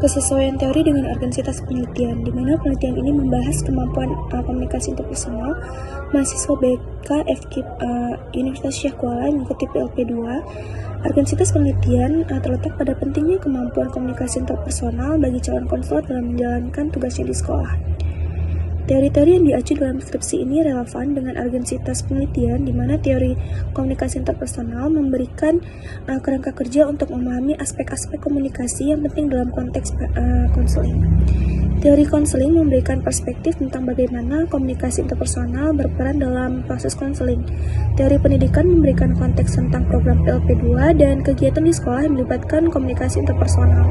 kesesuaian teori dengan urgensitas penelitian, di mana penelitian ini membahas kemampuan komunikasi interpersonal mahasiswa BK FKIP Universitas Syekh Kuala mengikuti PLP 2. Urgensitas penelitian terletak pada pentingnya kemampuan komunikasi interpersonal bagi calon konselor dalam menjalankan tugasnya di sekolah. Teori-teori yang diacu dalam skripsi ini relevan dengan urgensitas penelitian, di mana teori komunikasi interpersonal memberikan kerangka kerja untuk memahami aspek-aspek komunikasi yang penting dalam konteks konseling. Teori konseling memberikan perspektif tentang bagaimana komunikasi interpersonal berperan dalam proses konseling. Teori pendidikan memberikan konteks tentang program PLP 2 dan kegiatan di sekolah yang melibatkan komunikasi interpersonal.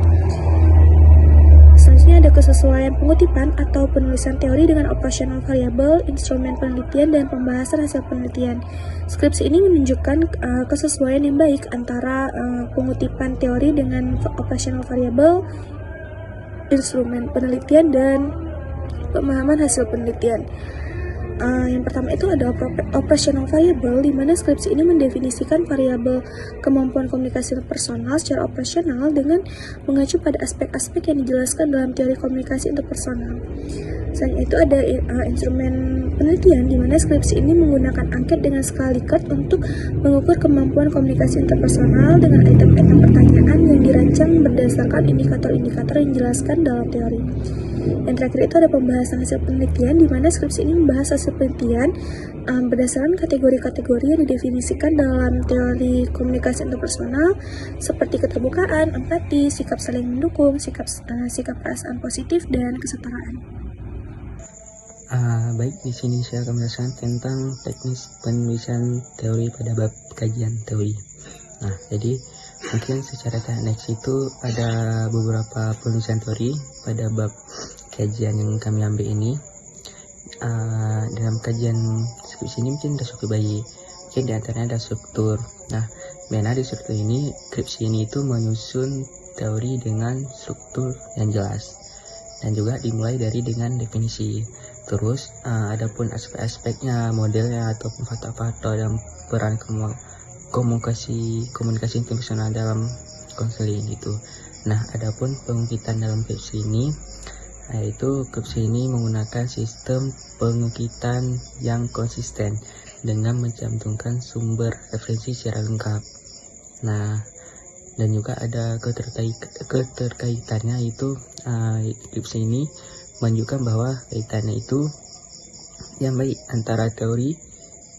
Selanjutnya ada kesesuaian pengutipan atau penulisan teori dengan operasional variabel, instrumen penelitian, dan pembahasan hasil penelitian. Skripsi ini menunjukkan kesesuaian yang baik antara pengutipan teori dengan operasional variabel, instrumen penelitian, dan pemahaman hasil penelitian. Yang pertama itu ada operational variable, di mana skripsi ini mendefinisikan variabel kemampuan komunikasi interpersonal secara operasional dengan mengacu pada aspek-aspek yang dijelaskan dalam teori komunikasi interpersonal. Selain itu ada instrumen penelitian, di mana skripsi ini menggunakan angket dengan skala Likert untuk mengukur kemampuan komunikasi interpersonal dengan item-item pertanyaan yang dirancang berdasarkan indikator-indikator yang dijelaskan dalam teori. Yang terakhir itu ada pembahasan hasil penelitian, di mana skripsi ini membahas hasil penelitian berdasarkan kategori-kategori yang didefinisikan dalam teori komunikasi interpersonal seperti keterbukaan, empati, sikap saling mendukung, sikap perasaan positif, dan kesetaraan. Baik, di sini saya akan menjelaskan tentang teknis penulisan teori pada bab kajian teori. Nah, jadi mungkin secara teknis itu ada beberapa penulisan teori pada bab kajian yang kami ambil ini. Dalam kajian skripsi ini mungkin ada struktur bayi, mungkin diantaranya ada struktur. Nah, mana di struktur ini, skripsi ini itu menyusun teori dengan struktur yang jelas dan juga dimulai dari dengan definisi. Terus adapun aspek-aspeknya, modelnya ataupun faktor-faktor dan peran komunikasi interpersonal dalam konseling itu. Nah, adapun pengukitan dalam skripsi ini, yaitu skripsi ini menggunakan sistem pengukitan yang konsisten dengan mencantumkan sumber referensi secara lengkap. Nah, dan juga ada keterkaitannya, itu skripsi ini menunjukkan bahwa kaitannya itu yang baik antara teori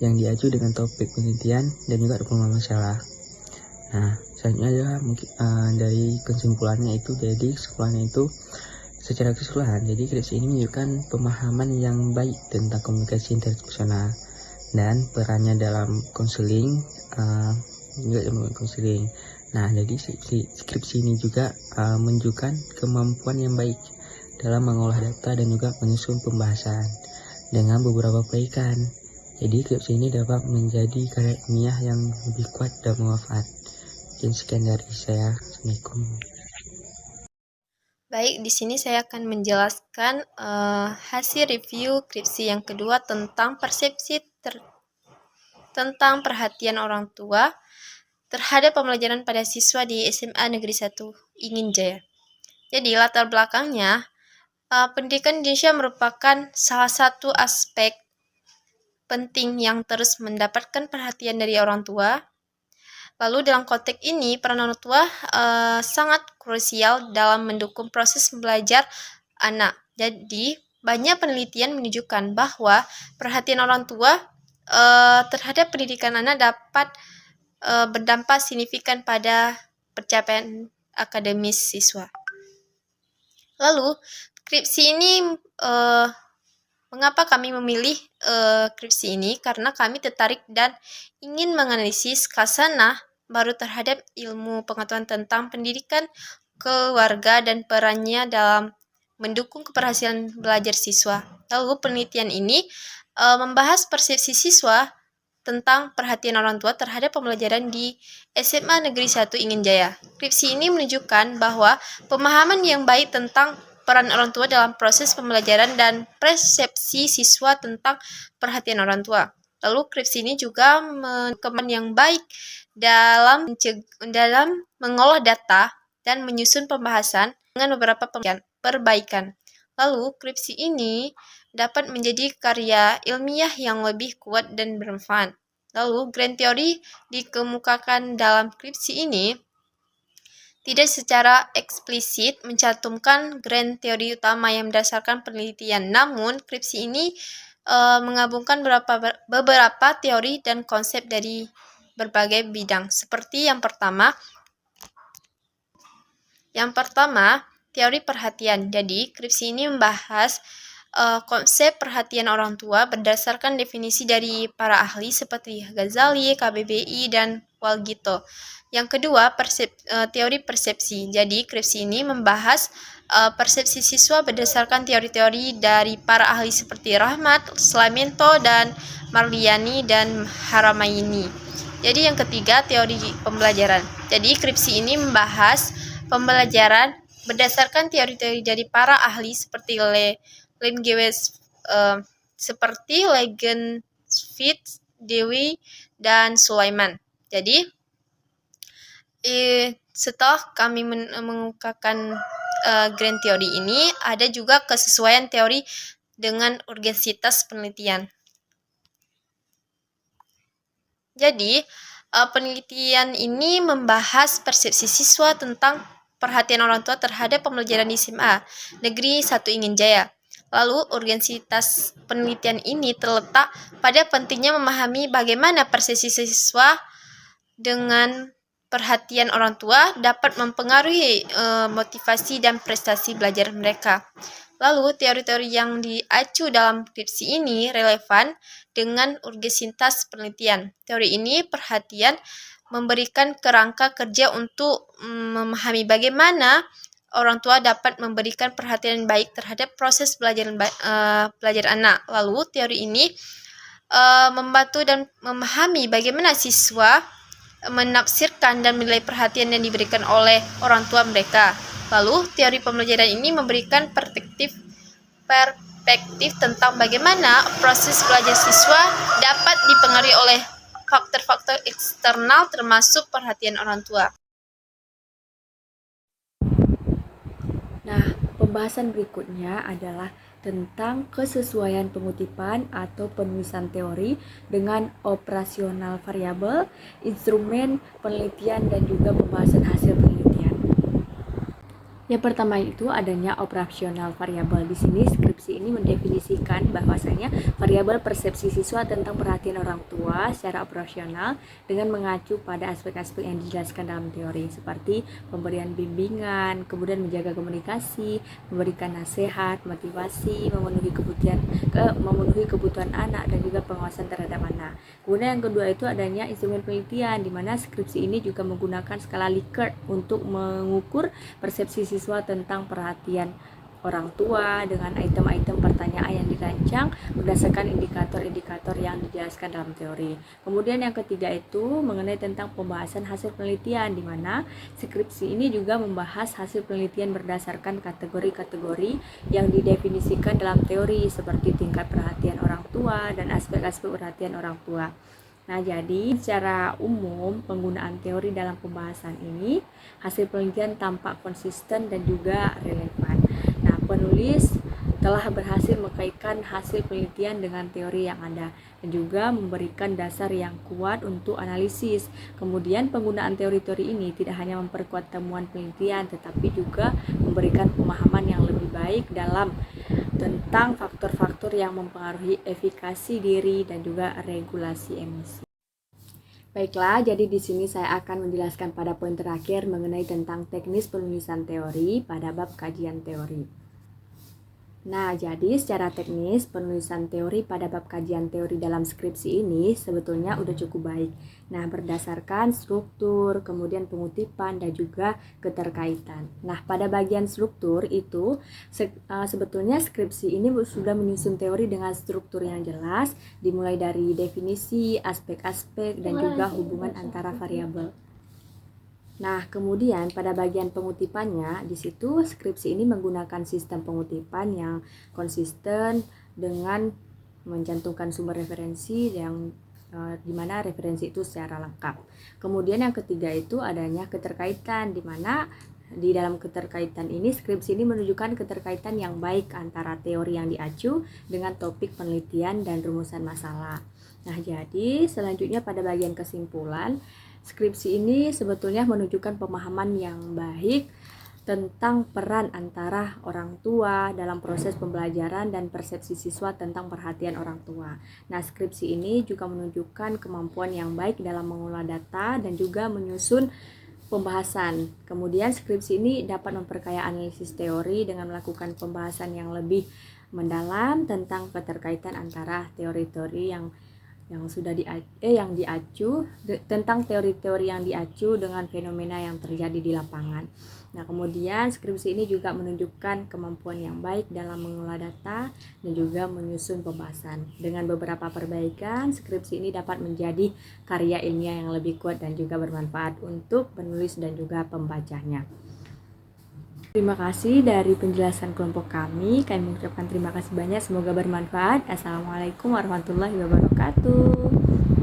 yang diacu dengan topik penelitian dan juga pemahaman masalah. Nah, selanjutnya adalah mungkin dari kesimpulannya itu, jadi kesimpulannya itu secara keseluruhan, jadi skripsi ini menunjukkan pemahaman yang baik tentang komunikasi interpersonal dan perannya dalam konseling, juga dalam konseling. Nah, jadi skripsi ini juga menunjukkan kemampuan yang baik dalam mengolah data dan juga menyusun pembahasan dengan beberapa perbaikan. Jadi skripsi ini dapat menjadi karya ilmiah yang lebih kuat dan bermanfaat. Sekian dari saya. Assalamualaikum. Baik, di sini saya akan menjelaskan hasil review skripsi yang kedua tentang persepsi tentang perhatian orang tua terhadap pembelajaran pada siswa di SMA Negeri 1 Ingin Jaya. Jadi latar belakangnya, pendidikan Indonesia merupakan salah satu aspek penting yang terus mendapatkan perhatian dari orang tua. Lalu dalam konteks ini, peran orang tua sangat krusial dalam mendukung proses belajar anak. Jadi, banyak penelitian menunjukkan bahwa perhatian orang tua terhadap pendidikan anak dapat berdampak signifikan pada pencapaian akademis siswa. Lalu, skripsi ini, mengapa kami memilih skripsi ini? Karena kami tertarik dan ingin menganalisis khasana baru terhadap ilmu pengetahuan tentang pendidikan keluarga dan perannya dalam mendukung keberhasilan belajar siswa. Lalu, penelitian ini membahas persepsi siswa tentang perhatian orang tua terhadap pembelajaran di SMA Negeri 1 Ingin Jaya. Skripsi ini menunjukkan bahwa pemahaman yang baik tentang peran orang tua dalam proses pembelajaran dan persepsi siswa tentang perhatian orang tua. Lalu skripsi ini juga menunjukkan yang baik dalam mengolah data dan menyusun pembahasan dengan beberapa perbaikan. Lalu, skripsi ini dapat menjadi karya ilmiah yang lebih kuat dan bermanfaat. Lalu, grand teori dikemukakan dalam skripsi ini tidak secara eksplisit mencantumkan grand teori utama yang berdasarkan penelitian. Namun, skripsi ini menggabungkan beberapa teori dan konsep dari berbagai bidang. Seperti yang pertama, teori perhatian. Jadi, skripsi ini membahas konsep perhatian orang tua berdasarkan definisi dari para ahli seperti Ghazali, KBBI, dan Walgito. Yang kedua, teori persepsi. Jadi, skripsi ini membahas persepsi siswa berdasarkan teori-teori dari para ahli seperti Rahmat, Slamento, dan Marliani, dan Haramaini. Jadi, yang ketiga, teori pembelajaran. Jadi, skripsi ini membahas pembelajaran berdasarkan teori-teori dari para ahli seperti Legenfeld, Dewey, dan Sulaiman. Jadi, setelah kami mengemukakan grand teori ini, ada juga kesesuaian teori dengan urgensitas penelitian. Jadi, penelitian ini membahas persepsi siswa tentang perhatian orang tua terhadap pembelajaran di SMA Negeri 1 Ingin Jaya. Lalu, urgensitas penelitian ini terletak pada pentingnya memahami bagaimana persepsi siswa dengan perhatian orang tua dapat mempengaruhi motivasi dan prestasi belajar mereka. Lalu, teori-teori yang diacu dalam skripsi ini relevan dengan urgensitas penelitian. Teori ini perhatian memberikan kerangka kerja untuk memahami bagaimana orang tua dapat memberikan perhatian baik terhadap proses belajar anak. Lalu, teori ini membantu dan memahami bagaimana siswa menafsirkan dan menilai perhatian yang diberikan oleh orang tua mereka. Lalu, teori pembelajaran ini memberikan perspektif tentang bagaimana proses belajar siswa dapat dipengaruhi oleh faktor-faktor eksternal termasuk perhatian orang tua. Nah, pembahasan berikutnya adalah tentang kesesuaian pengutipan atau penulisan teori dengan operasional variabel, instrumen penelitian, dan juga pembahasan hasil penelitian. Yang pertama itu adanya operasional variabel. Di sini skripsi ini mendefinisikan bahwasanya variabel persepsi siswa tentang perhatian orang tua secara operasional dengan mengacu pada aspek-aspek yang dijelaskan dalam teori seperti pemberian bimbingan, kemudian menjaga komunikasi, memberikan nasihat, motivasi, memenuhi kebutuhan anak dan juga pengawasan terhadap anak. Kemudian yang kedua itu adanya instrumen penelitian, di mana skripsi ini juga menggunakan skala Likert untuk mengukur persepsi siswa tentang perhatian orang tua dengan item-item pertanyaan yang dirancang berdasarkan indikator-indikator yang dijelaskan dalam teori. Kemudian yang ketiga itu mengenai tentang pembahasan hasil penelitian, di mana skripsi ini juga membahas hasil penelitian berdasarkan kategori-kategori yang didefinisikan dalam teori seperti tingkat perhatian orang tua dan aspek-aspek perhatian orang tua. Nah, jadi secara umum penggunaan teori dalam pembahasan ini, hasil penelitian tampak konsisten dan juga relevan. Nah, penulis telah berhasil mengkaitkan hasil penelitian dengan teori yang ada dan juga memberikan dasar yang kuat untuk analisis. Kemudian penggunaan teori-teori ini tidak hanya memperkuat temuan penelitian tetapi juga memberikan pemahaman yang lebih baik dalam tentang faktor-faktor yang mempengaruhi efikasi diri dan juga regulasi emosi. Baiklah, jadi di sini saya akan menjelaskan pada poin terakhir mengenai tentang teknis penulisan teori pada bab kajian teori. Nah, jadi secara teknis penulisan teori pada bab kajian teori dalam skripsi ini sebetulnya udah cukup baik. Nah, berdasarkan struktur, kemudian pengutipan, dan juga keterkaitan. Nah, pada bagian struktur itu sebetulnya skripsi ini sudah menyusun teori dengan struktur yang jelas, dimulai dari definisi, aspek-aspek, dan juga hubungan antara variabel. Nah, kemudian pada bagian pengutipannya, di situ skripsi ini menggunakan sistem pengutipan yang konsisten dengan mencantumkan sumber referensi yang di mana referensi itu secara lengkap. Kemudian yang ketiga itu adanya keterkaitan, di mana di dalam keterkaitan ini, skripsi ini menunjukkan keterkaitan yang baik antara teori yang diacu dengan topik penelitian dan rumusan masalah. Nah, jadi selanjutnya pada bagian kesimpulan, skripsi ini sebetulnya menunjukkan pemahaman yang baik tentang peran antara orang tua dalam proses pembelajaran dan persepsi siswa tentang perhatian orang tua. Nah, skripsi ini juga menunjukkan kemampuan yang baik dalam mengolah data dan juga menyusun pembahasan. Kemudian skripsi ini dapat memperkaya analisis teori dengan melakukan pembahasan yang lebih mendalam tentang keterkaitan antara teori-teori yang diacu tentang teori-teori yang diacu dengan fenomena yang terjadi di lapangan. Nah, kemudian skripsi ini juga menunjukkan kemampuan yang baik dalam mengolah data dan juga menyusun pembahasan. Dengan beberapa perbaikan, skripsi ini dapat menjadi karya ilmiah yang lebih kuat dan juga bermanfaat untuk penulis dan juga pembacanya. Terima kasih dari penjelasan kelompok kami. Kami mengucapkan terima kasih banyak. Semoga bermanfaat. Assalamualaikum warahmatullahi wabarakatuh.